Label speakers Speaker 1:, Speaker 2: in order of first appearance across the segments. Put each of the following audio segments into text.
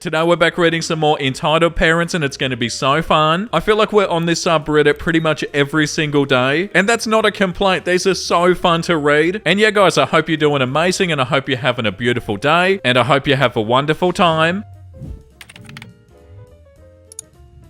Speaker 1: Today we're back reading some more Entitled Parents and it's going to be so fun. I feel like we're on this subreddit pretty much every single day. And that's not a complaint. These are so fun to read. And yeah guys, I hope you're doing amazing and I hope you're having a beautiful day. And I hope you have a wonderful time.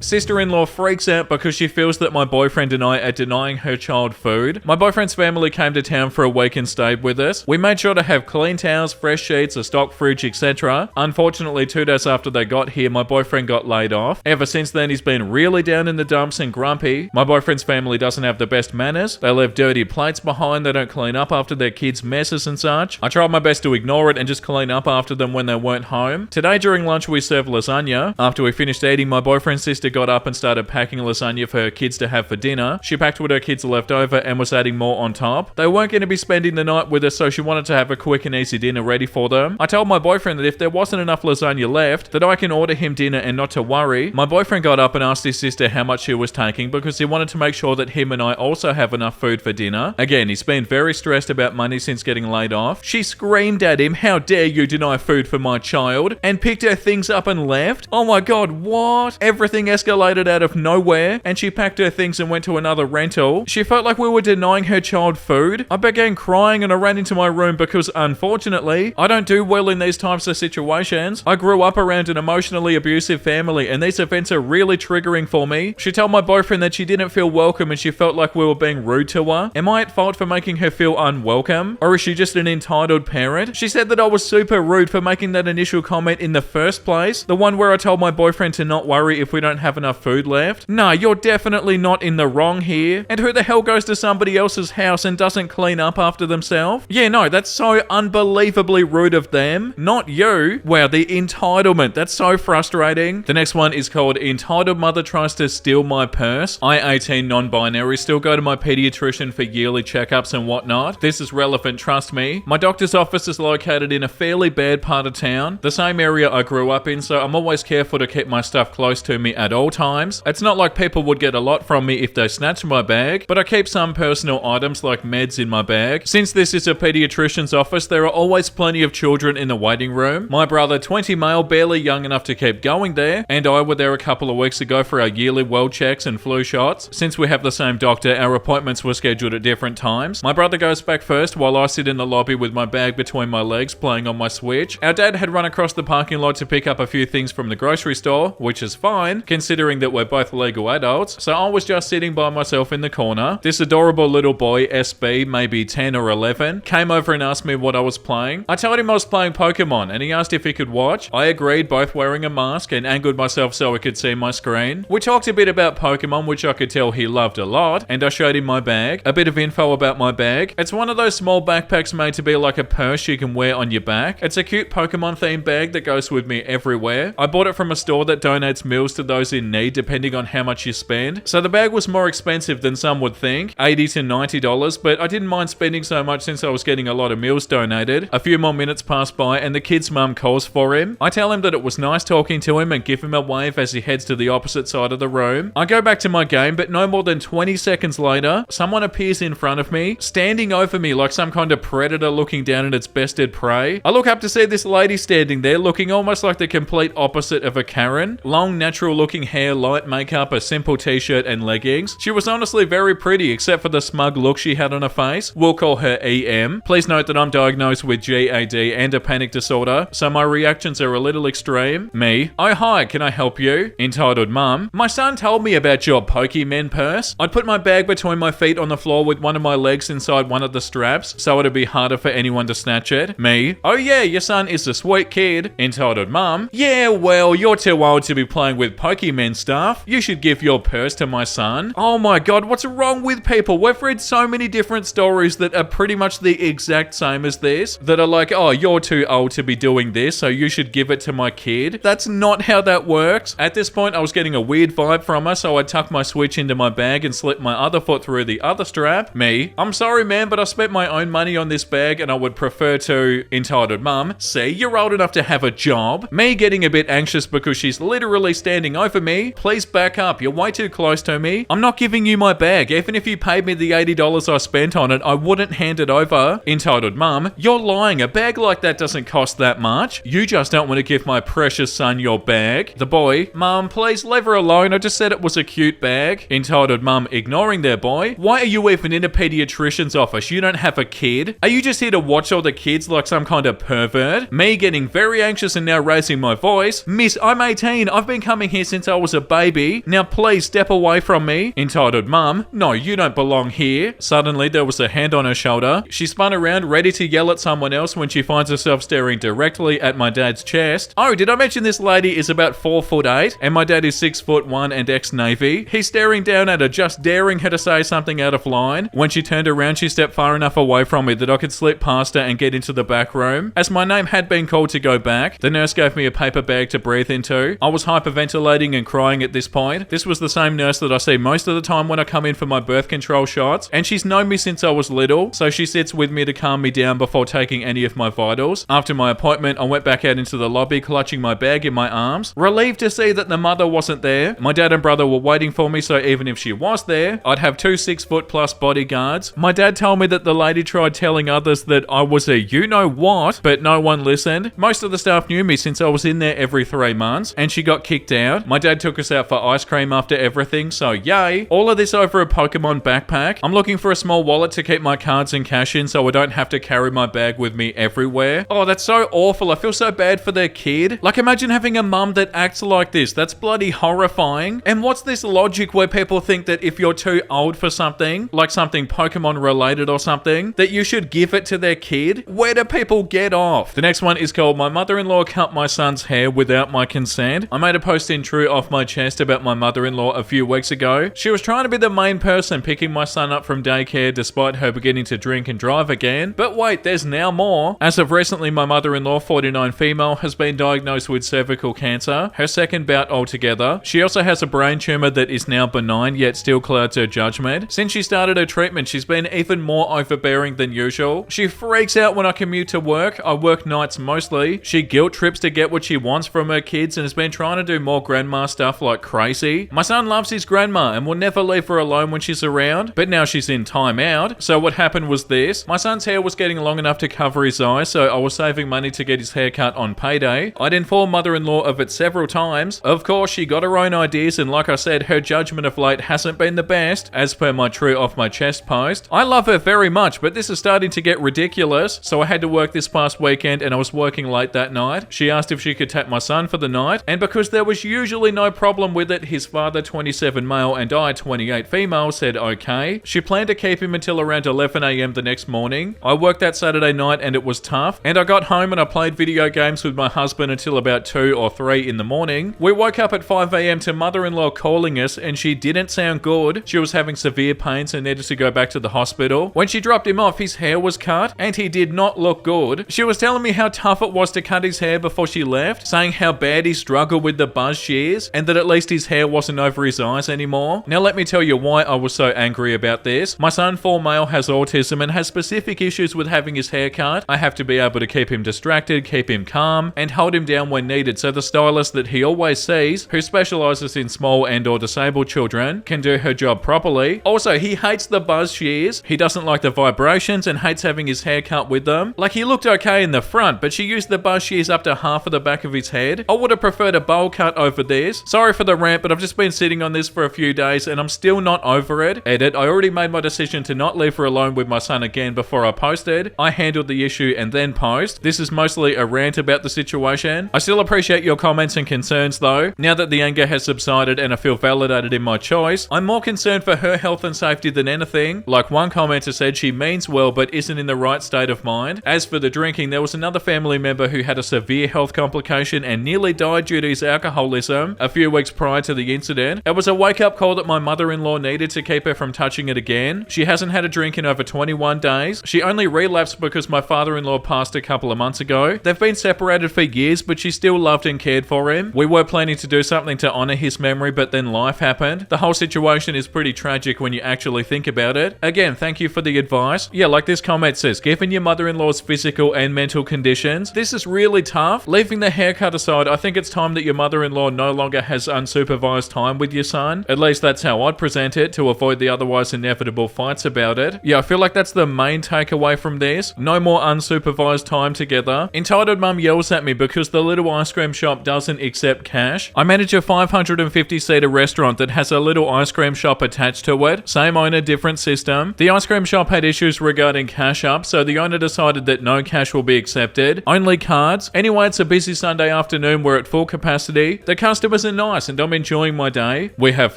Speaker 1: Sister-in-law freaks out because she feels that my boyfriend and I are denying her child food. My boyfriend's family came to town for a week and stayed with us. We made sure to have clean towels, fresh sheets, a stock fridge, etc. Unfortunately, 2 days after they got here, my boyfriend got laid off. Ever since then, he's been really down in the dumps and grumpy. My boyfriend's family doesn't have the best manners. They leave dirty plates behind, they don't clean up after their kids' messes and such. I tried my best to ignore it and just clean up after them when they weren't home. Today during lunch, we served lasagna. After we finished eating, my boyfriend's sister got up and started packing lasagna for her kids to have for dinner. She packed what her kids left over and was adding more on top. They weren't going to be spending the night with us, so she wanted to have a quick and easy dinner ready for them. I told my boyfriend that if there wasn't enough lasagna left, that I can order him dinner and not to worry. My boyfriend got up and asked his sister how much she was taking because he wanted to make sure that him and I also have enough food for dinner. Again, he's been very stressed about money since getting laid off. She screamed at him, "How dare you deny food for my child?" and picked her things up and left. Oh my god, what? Everything escalated out of nowhere and she packed her things and went to another rental. She felt like we were denying her child food. I began crying and I ran into my room because unfortunately, I don't do well in these types of situations. I grew up around an emotionally abusive family and these events are really triggering for me. She told my boyfriend that she didn't feel welcome and she felt like we were being rude to her. Am I at fault for making her feel unwelcome? Or is she just an entitled parent? She said that I was super rude for making that initial comment in the first place. The one where I told my boyfriend to not worry if we don't have enough food left. No, you're definitely not in the wrong here. And who the hell goes to somebody else's house and doesn't clean up after themselves? Yeah, no, that's so unbelievably rude of them. Not you. Wow, the entitlement. That's so frustrating. The next one is called Entitled Mother Tries to Steal My Purse. I, 18, non-binary, still go to my pediatrician for yearly checkups and whatnot. This is relevant, trust me. My doctor's office is located in a fairly bad part of town, the same area I grew up in, so I'm always careful to keep my stuff close to me at all times. It's not like people would get a lot from me if they snatched my bag, but I keep some personal items like meds in my bag. Since this is a pediatrician's office, there are always plenty of children in the waiting room. My brother, 20 male, barely young enough to keep going there, and I were there a couple of weeks ago for our yearly well checks and flu shots. Since we have the same doctor, our appointments were scheduled at different times. My brother goes back first while I sit in the lobby with my bag between my legs playing on my Switch. Our dad had run across the parking lot to pick up a few things from the grocery store, which is fine, considering that we're both legal adults, so I was just sitting by myself in the corner. This adorable little boy, SB, maybe 10 or 11, came over and asked me what I was playing. I told him I was playing Pokemon and he asked if he could watch. I agreed, both wearing a mask, and angled myself so he could see my screen. We talked a bit about Pokemon, which I could tell he loved a lot, and I showed him my bag. A bit of info about my bag. It's one of those small backpacks made to be like a purse you can wear on your back. It's a cute Pokemon themed bag that goes with me everywhere. I bought it from a store that donates meals to those in need depending on how much you spend. So the bag was more expensive than some would think, $80 to $90, but I didn't mind spending so much since I was getting a lot of meals donated. A few more minutes pass by and the kid's mum calls for him. I tell him that it was nice talking to him and give him a wave as he heads to the opposite side of the room. I go back to my game, but no more than 20 seconds later, someone appears in front of me, standing over me like some kind of predator looking down at its bested prey. I look up to see this lady standing there looking almost like the complete opposite of a Karen. Long, natural looking hair, light makeup, a simple t-shirt and leggings. She was honestly very pretty except for the smug look she had on her face. We'll call her EM. Please note that I'm diagnosed with GAD and a panic disorder, so my reactions are a little extreme. Me: "Oh hi, can I help you?" Entitled Mum: "My son told me about your Pokemon purse. I'd put my bag between my feet on the floor with one of my legs inside one of the straps, so it'd be harder for anyone to snatch it." Me: "Oh yeah, your son is a sweet kid." Entitled Mum: "Yeah, well, you're too old to be playing with Pokemon stuff. You should give your purse to my son." Oh my god, what's wrong with people? We've read so many different stories that are pretty much the exact same as this, that are like, oh, you're too old to be doing this, so you should give it to my kid. That's not how that works. At this point, I was getting a weird vibe from her, so I tucked my Switch into my bag and slipped my other foot through the other strap. Me: "I'm sorry, man, but I spent my own money on this bag and I would prefer to." Entitled Mum: "See, you're old enough to have a job." Me getting a bit anxious because she's literally standing over for me? Please back up. You're way too close to me. I'm not giving you my bag. Even if you paid me the $80 I spent on it, I wouldn't hand it over. Entitled Mum, you're lying. A bag like that doesn't cost that much. You just don't want to give my precious son your bag. The boy, Mum, please leave her alone. I just said it was a cute bag. Entitled Mum, ignoring their boy. Why are you even in a pediatrician's office? You don't have a kid. Are you just here to watch all the kids like some kind of pervert? Me getting very anxious and now raising my voice. Miss, I'm 18. I've been coming here since I was a baby. Now please step away from me. Entitled Mum, no, you don't belong here. Suddenly there was a hand on her shoulder. She spun around, ready to yell at someone else when she finds herself staring directly at my dad's chest. Oh, did I mention this lady is about 4'8" and my dad is 6'1" and ex-Navy? He's staring down at her, just daring her to say something out of line. When she turned around, she stepped far enough away from me that I could slip past her and get into the back room. As my name had been called to go back, the nurse gave me a paper bag to breathe into. I was hyperventilating and crying at this point. This was the same nurse that I see most of the time when I come in for my birth control shots, and she's known me since I was little, so she sits with me to calm me down before taking any of my vitals. After my appointment, I went back out into the lobby, clutching my bag in my arms, relieved to see that the mother wasn't there. My dad and brother were waiting for me, so even if she was there, I'd have 2 6-foot-plus bodyguards. My dad told me that the lady tried telling others that I was a you-know-what, but no one listened. Most of the staff knew me since I was in there every 3 months, and she got kicked out. My dad took us out for ice cream after everything, so yay. All of this over a Pokemon backpack. I'm looking for a small wallet to keep my cards and cash in so I don't have to carry my bag with me everywhere. Oh, that's so awful. I feel so bad for their kid. Like, imagine having a mum that acts like this. That's bloody horrifying. And what's this logic where people think that if you're too old for something, like something Pokemon related or something, that you should give it to their kid? Where do people get off? The next one is called My Mother-in-Law Cut My Son's Hair Without My Consent. I made a post in True Off My Chest about my mother-in-law a few weeks ago. She was trying to be the main person picking my son up from daycare despite her beginning to drink and drive again. But wait, there's now more. As of recently, my mother-in-law, 49 female, has been diagnosed with cervical cancer, her second bout altogether. She also has a brain tumor that is now benign yet still clouds her judgment. Since she started her treatment, she's been even more overbearing than usual. She freaks out when I commute to work. I work nights mostly. She guilt trips to get what she wants from her kids and has been trying to do more grandma stuff like crazy. My son loves his grandma and will never leave her alone when she's around, but now she's in time out. So what happened was this. My son's hair was getting long enough to cover his eyes, so I was saving money to get his hair cut on payday. I'd informed mother-in-law of it several times. Of course, she got her own ideas, and like I said, her judgment of late hasn't been the best, as per my True Off My Chest post. I love her very much, but this is starting to get ridiculous, so I had to work this past weekend and I was working late that night. She asked if she could take my son for the night, and because there was usually no problem with it, his father, 27 male, and I, 28 female, said okay. She planned to keep him until around 11 AM the next morning. I worked that Saturday night and it was tough, and I got home and I played video games with my husband until about 2 or 3 in the morning. We woke up at 5 AM to mother-in-law calling us, and she didn't sound good. She was having severe pains and needed to go back to the hospital. When she dropped him off, his hair was cut and he did not look good. She was telling me how tough it was to cut his hair before she left, saying how bad he struggled with the buzz shears and that at least his hair wasn't over his eyes anymore. Now let me tell you why I was so angry about this. My son, 4 male, has autism and has specific issues with having his hair cut. I have to be able to keep him distracted, keep him calm, and hold him down when needed so the stylist that he always sees, who specializes in small and or disabled children, can do her job properly. Also, he hates the buzz shears. He doesn't like the vibrations and hates having his hair cut with them. Like, he looked okay in the front, but she used the buzz shears up to half of the back of his head. I would have preferred a bowl cut over this. Sorry for the rant, but I've just been sitting on this for a few days and I'm still not over it. Edit, I already made my decision to not leave her alone with my son again before I posted. I handled the issue and then post. This is mostly a rant about the situation. I still appreciate your comments and concerns though. Now that the anger has subsided and I feel validated in my choice, I'm more concerned for her health and safety than anything. Like one commenter said, she means well but isn't in the right state of mind. As for the drinking, there was another family member who had a severe health complication and nearly died due to his alcoholism a few weeks prior to the incident. It was a wake-up call that my mother-in-law needed to keep her from touching it again. She hasn't had a drink in over 21 days. She only relapsed because my father-in-law passed a couple of months ago. They've been separated for years, but she still loved and cared for him. We were planning to do something to honor his memory, but then life happened. The whole situation is pretty tragic when you actually think about it. Again, thank you for the advice. Yeah, like this comment says, given your mother-in-law's physical and mental conditions, this is really tough. Leaving the haircut aside, I think it's time that your mother-in-law no longer longer has unsupervised time with your son. At least that's how I'd present it to avoid the otherwise inevitable fights about it. Yeah, I feel like that's the main takeaway from this. No more unsupervised time together. Entitled mum yells at me because the little ice cream shop doesn't accept cash. I manage a 550-seater restaurant that has a little ice cream shop attached to it. Same owner, different system. The ice cream shop had issues regarding cash up, so the owner decided that no cash will be accepted. Only cards. Anyway, it's a busy Sunday afternoon. We're at full capacity. The customers are nice and I'm enjoying my day. We have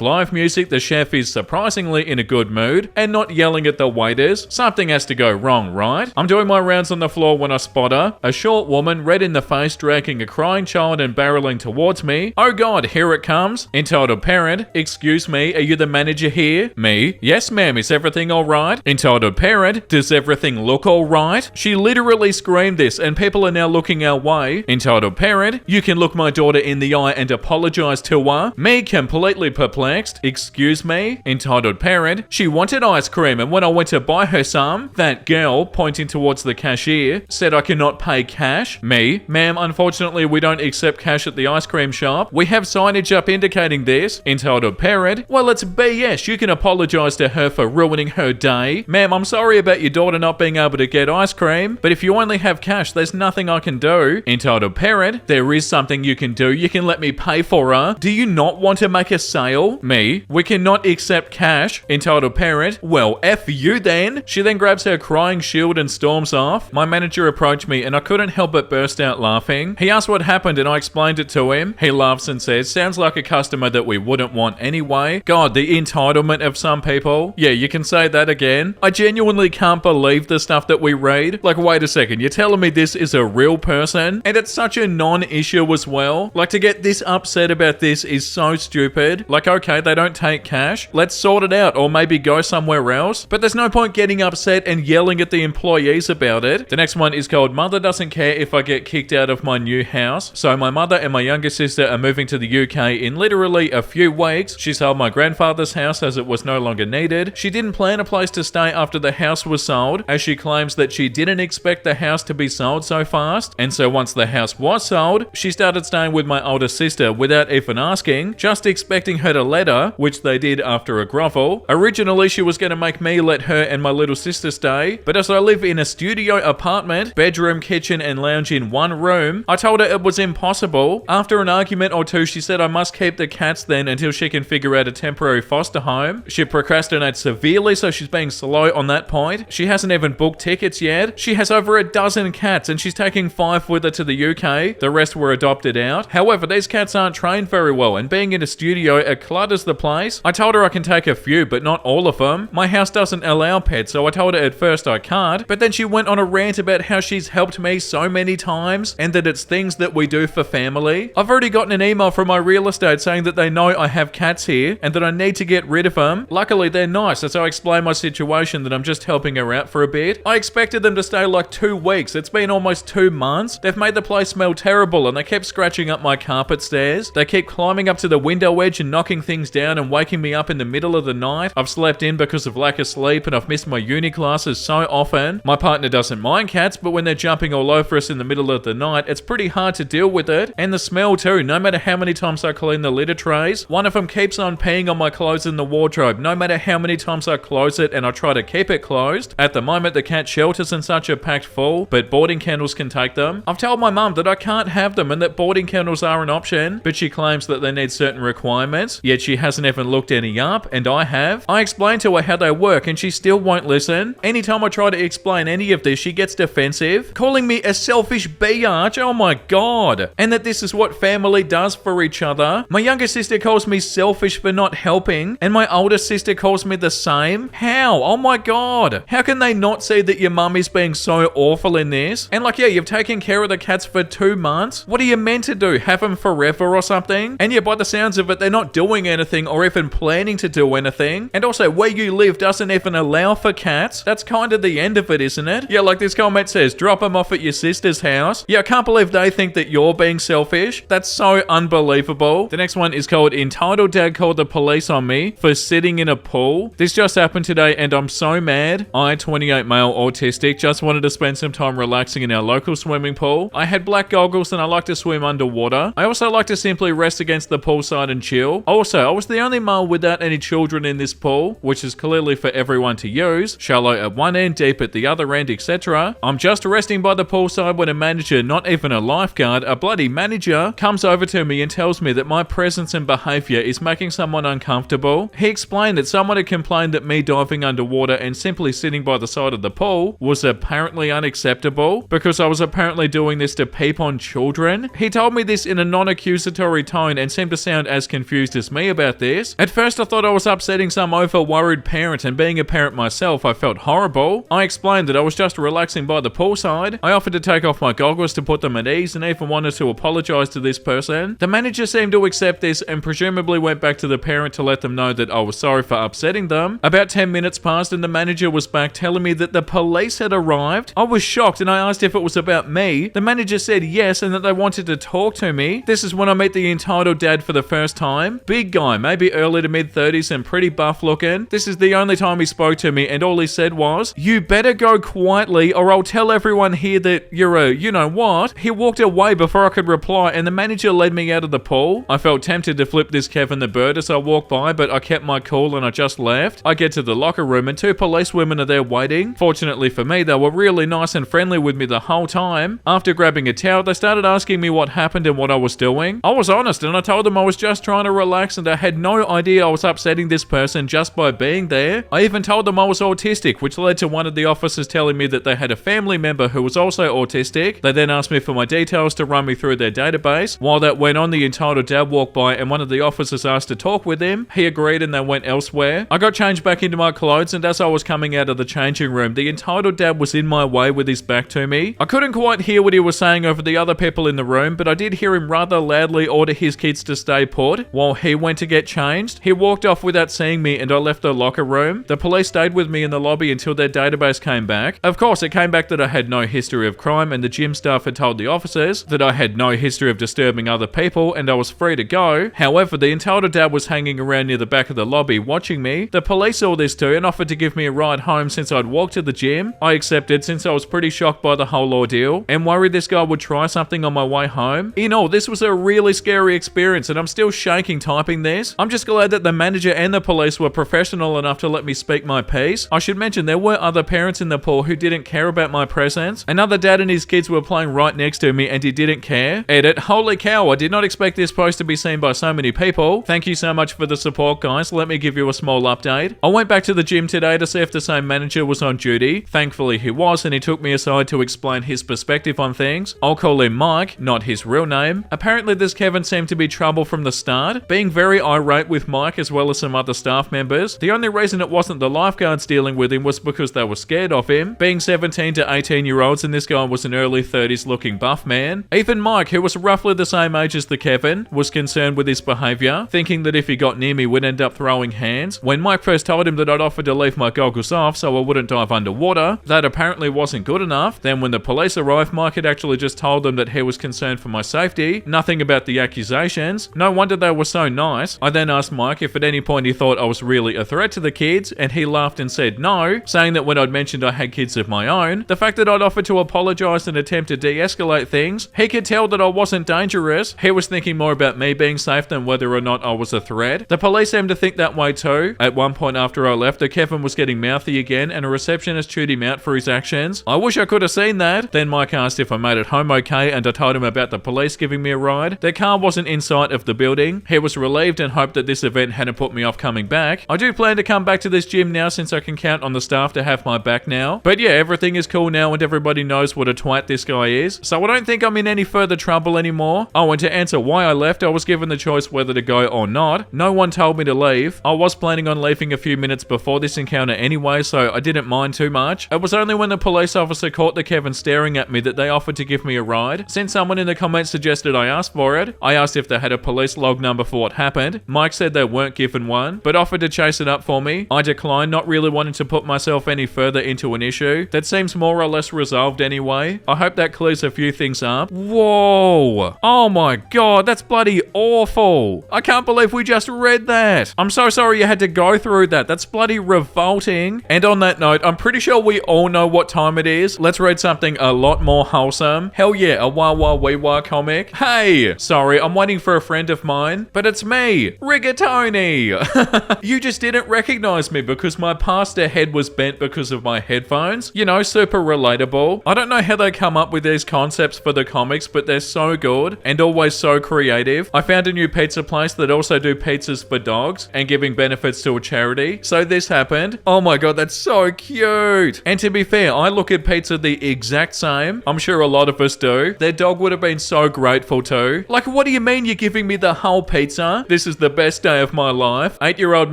Speaker 1: live music. The chef is surprisingly in a good mood and not yelling at the waiters. Something has to go wrong, right? I'm doing my rounds on the floor when I spot her. A short woman, red in the face, dragging a crying child and barreling towards me. Oh god, here it comes. Entitled parent, excuse me, are you the manager here? Me, yes ma'am, is everything alright? Entitled parent, does everything look alright? She literally screamed this and people are now looking our way. Entitled parent, you can look my daughter in the eye and apologize to her. Me, completely perplexed. Excuse me? Entitled parent, she wanted ice cream and when I went to buy her some, that girl, pointing towards the cashier, said I cannot pay cash. Me, ma'am, unfortunately we don't accept cash at the ice cream shop. We have signage up indicating this. Entitled parent, well it's BS, you can apologize to her for ruining her day. Ma'am, I'm sorry about your daughter not being able to get ice cream, but if you only have cash, there's nothing I can do. Entitled parent, there is something you can do. You can let me pay for her. Do you not want to make a sale? Me, we cannot accept cash. Entitled parent, well, F you then. She then grabs her crying shield and storms off. My manager approached me and I couldn't help but burst out laughing. He asked what happened and I explained it to him. He laughs and says, sounds like a customer that we wouldn't want anyway. God, the entitlement of some people. Yeah, you can say that again. I genuinely can't believe the stuff that we read. Like, wait a second, you're telling me this is a real person? And it's such a non-issue as well. Like, to get this upset about this is so stupid. Like, okay, they don't take cash. Let's sort it out or maybe go somewhere else. But there's no point getting upset and yelling at the employees about it. The next one is called Mother Doesn't Care If I Get Kicked Out of My New House. So my mother and my younger sister are moving to the UK in literally a few weeks. She sold my grandfather's house as it was no longer needed. She didn't plan a place to stay after the house was sold, as she claims that she didn't expect the house to be sold so fast. And so once the house was sold, she started staying with my older sister without even asking, just expecting her to let her, which they did after a grovel. Originally, she was going to make me let her and my little sister stay, but as I live in a studio apartment, bedroom, kitchen and lounge in one room, I told her it was impossible. After an argument or two, she said I must keep the cats then until she can figure out a temporary foster home. She procrastinates severely, so she's being slow on that point. She hasn't even booked tickets yet. She has over a dozen cats and she's taking 5 with her to the UK. The rest were adopted out. However, these cats aren't trained very well and being in a studio, it clutters the place. I told her I can take a few, but not all of them. My house doesn't allow pets, so I told her at first I can't, but then she went on a rant about how she's helped me so many times and that it's things that we do for family. I've already gotten an email from my real estate saying that they know I have cats here and that I need to get rid of them. Luckily, they're nice, as I explain my situation that I'm just helping her out for a bit. I expected them to stay like 2 weeks. It's been almost 2 months. They've made the place smell terrible and they kept scratching up my carpet stairs. They keep climbing up to the window edge and knocking things down and waking me up in the middle of the night. I've slept in because of lack of sleep and I've missed my uni classes so often. My partner doesn't mind cats, but when they're jumping all over us in the middle of the night, it's pretty hard to deal with it. And the smell too, no matter how many times I clean the litter trays. One of them keeps on peeing on my clothes in the wardrobe, no matter how many times I close it and I try to keep it closed. At the moment, the cat shelters and such are packed full, but boarding kennels can take them. I've told my mum that I can't have them and that boarding kennels are an option, but she claims that they need certain requirements, yet she hasn't even looked any up, and I have. I explained to her how they work and she still won't listen. Anytime I try to explain any of this, she gets defensive, calling me a selfish biatch, oh my god, and that this is what family does for each other. My younger sister calls me selfish for not helping, and my older sister calls me the same. How? Oh my god. How can they not see that your mum is being so awful in this? And like, yeah, you've taken care of the cats for 2 months. What are you meant to do? Have them forever or something? And yeah, by the sounds of it, they're not doing anything or even planning to do anything. And also, where you live doesn't even allow for cats. That's kind of the end of it, isn't it? Yeah, like this comment says, drop them off at your sister's house. Yeah, I can't believe they think that you're being selfish. That's so unbelievable. The next one is called Entitled Dad Called the Police on Me for Sitting in a Pool. This just happened today and I'm so mad. I, 28 male, autistic, just wanted to spend some time relaxing in our local swimming pool. I had black goggles and I like to swim underwater. I also like to simply simply rest against the poolside and chill. Also, I was the only male without any children in this pool, which is clearly for everyone to use. Shallow at one end, deep at the other end, etc. I'm just resting by the poolside when a manager, not even a lifeguard, a bloody manager, comes over to me and tells me that my presence and behavior is making someone uncomfortable. He explained that someone had complained that me diving underwater and simply sitting by the side of the pool was apparently unacceptable because I was apparently doing this to peep on children. He told me this in a non-accusatory tone and seemed to sound as confused as me about this. At first I thought I was upsetting some over-worried parent, and being a parent myself, I felt horrible. I explained that I was just relaxing by the poolside. I offered to take off my goggles to put them at ease and even wanted to apologize to this person. The manager seemed to accept this and presumably went back to the parent to let them know that I was sorry for upsetting them. About 10 minutes passed and the manager was back telling me that the police had arrived. I was shocked and I asked if it was about me. The manager said yes and that they wanted to talk to me. This is when I meet the entitled dad for the first time. Big guy, maybe early to mid 30s and pretty buff looking. This is the only time he spoke to me and all he said was, "You better go quietly or I'll tell everyone here that you're a you know what." He walked away before I could reply and the manager led me out of the pool. I felt tempted to flip this Kevin the bird as I walked by, but I kept my cool and I just left. I get to the locker room and 2 police women are there waiting. Fortunately for me, they were really nice and friendly with me the whole time. After grabbing a towel, they started asking me what happened and what I was doing. I was honest and I told them I was just trying to relax and I had no idea I was upsetting this person just by being there. I even told them I was autistic, which led to one of the officers telling me that they had a family member who was also autistic. They then asked me for my details to run me through their database. While that went on, the entitled dad walked by and one of the officers asked to talk with him. He agreed and they went elsewhere. I got changed back into my clothes and as I was coming out of the changing room, the entitled dad was in my way with his back to me. I couldn't quite hear what he was saying over the other people in the room, but I did hear him rather loudly order his kids to stay put while he went to get changed. He walked off without seeing me and I left the locker room. The police stayed with me in the lobby until their database came back. Of course, it came back that I had no history of crime and the gym staff had told the officers that I had no history of disturbing other people and I was free to go. However, the entitled dad was hanging around near the back of the lobby watching me. The police saw this too and offered to give me a ride home since I'd walked to the gym. I accepted since I was pretty shocked by the whole ordeal and worried this guy would try something on my way home. In all, this was a really scary experience and I'm still shaking typing this. I'm just glad that the manager and the police were professional enough to let me speak my piece. I should mention there were other parents in the pool who didn't care about my presence. Another dad and his kids were playing right next to me and he didn't care. Edit, holy cow, I did not expect this post to be seen by so many people. Thank you so much for the support, guys. Let me give you a small update. I went back to the gym today to see if the same manager was on duty. Thankfully he was and he took me aside to explain his perspective on things. I'll call him Mike, not his real name. Apparently this Kevin seemed to be trouble from the start, being very irate with Mike as well as some other staff members. The only reason it wasn't the lifeguards dealing with him was because they were scared of him, being 17 to 18 year olds and this guy was an early 30s looking buff man. Even Mike, who was roughly the same age as the Kevin, was concerned with his behavior, thinking that if he got near me we'd end up throwing hands. When Mike first told him that I'd offered to leave my goggles off so I wouldn't dive underwater, that apparently wasn't good enough. Then when the police arrived, Mike had actually just told them that he was concerned for my safety, nothing about the accusations. No wonder they were so nice. I then asked Mike if at any point he thought I was really a threat to the kids, and he laughed and said no, saying that when I'd mentioned I had kids of my own, the fact that I'd offered to apologize and attempt to de-escalate things, he could tell that I wasn't dangerous. He was thinking more about me being safe than whether or not I was a threat. The police seemed to think that way too. At one point after I left, the Kevin was getting mouthy again and a receptionist chewed him out for his actions. I wish I could have seen that. Then Mike asked if I made it home okay and I told him about the police giving me a ride. Their car wasn't in sight of the building. He was relieved and hoped that this event hadn't put me off coming back. I do plan to come back to this gym now since I can count on the staff to have my back now. But yeah, everything is cool now and everybody knows what a twat this guy is. So I don't think I'm in any further trouble anymore. Oh, and to answer why I left, I was given the choice whether to go or not. No one told me to leave. I was planning on leaving a few minutes before this encounter anyway, so I didn't mind too much. It was only when the police officer caught the Kevin staring at me that they offered to give me a ride. Since someone in the comments suggested I ask for it, I asked if they had a police log number for what happened. Mike said they weren't given one, but offered to chase it up for me. I declined, not really wanting to put myself any further into an issue that seems more or less resolved anyway. I hope that clears a few things up. Whoa! Oh my god, that's bloody awful! I can't believe we just read that! I'm so sorry you had to go through that. That's bloody revolting. And on that note, I'm pretty sure we all know what time it is. Let's read something a lot more wholesome. Hell yeah, a wah wah wee wah comic. Hey! Sorry, sorry, I'm waiting for a friend of mine, but it's me, Rigatoni. You just didn't recognize me because my pastor head was bent because of my headphones. You know, super relatable. I don't know how they come up with these concepts for the comics, but they're so good and always so creative. I found a new pizza place that also do pizzas for dogs and giving benefits to a charity. So this happened. Oh my god, that's so cute. And to be fair, I look at pizza the exact same. I'm sure a lot of us do. Their dog would have been so grateful too. Like, what do you mean you're giving me the whole pizza? This is the best day of my life. 8-year-old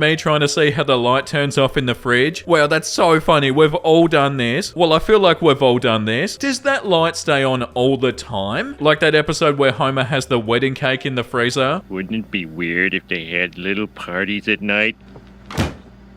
Speaker 1: me trying to see how the light turns off in the fridge. Wow, that's so funny. We've all done this. Well, I feel like we've all done this. Does that light stay on all the time? Like that episode where Homer has the wedding cake in the freezer?
Speaker 2: Wouldn't it be weird if they had little parties at night?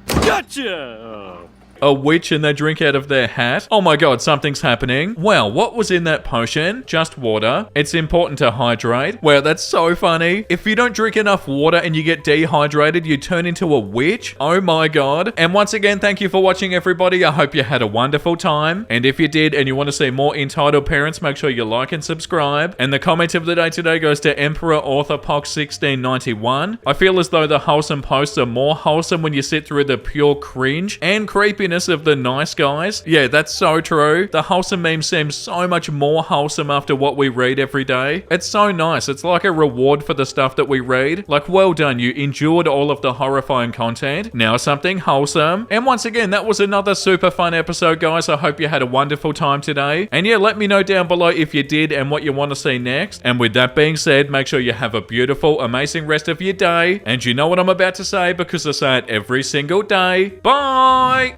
Speaker 2: Gotcha! Oh.
Speaker 1: A witch and they drink out of their hat? Oh my god, something's happening. Wow, what was in that potion? Just water. It's important to hydrate. Wow, that's so funny. If you don't drink enough water and you get dehydrated, you turn into a witch? Oh my god. And once again, thank you for watching, everybody. I hope you had a wonderful time. And if you did and you want to see more Entitled Parents, make sure you like and subscribe. And the comment of the day today goes to Emperor Author Pox 1691. I feel as though the wholesome posts are more wholesome when you sit through the pure cringe and creepiness of the nice guys. Yeah, that's so true. The wholesome memes seem so much more wholesome after what we read every day. It's so nice. It's like a reward for the stuff that we read. Like, well done, you endured all of the horrifying content. Now something wholesome. And once again, that was another super fun episode, guys. I hope you had a wonderful time today. And yeah, let me know down below if you did and what you want to see next. And with that being said, make sure you have a beautiful, amazing rest of your day. And you know what I'm about to say because I say it every single day. Bye!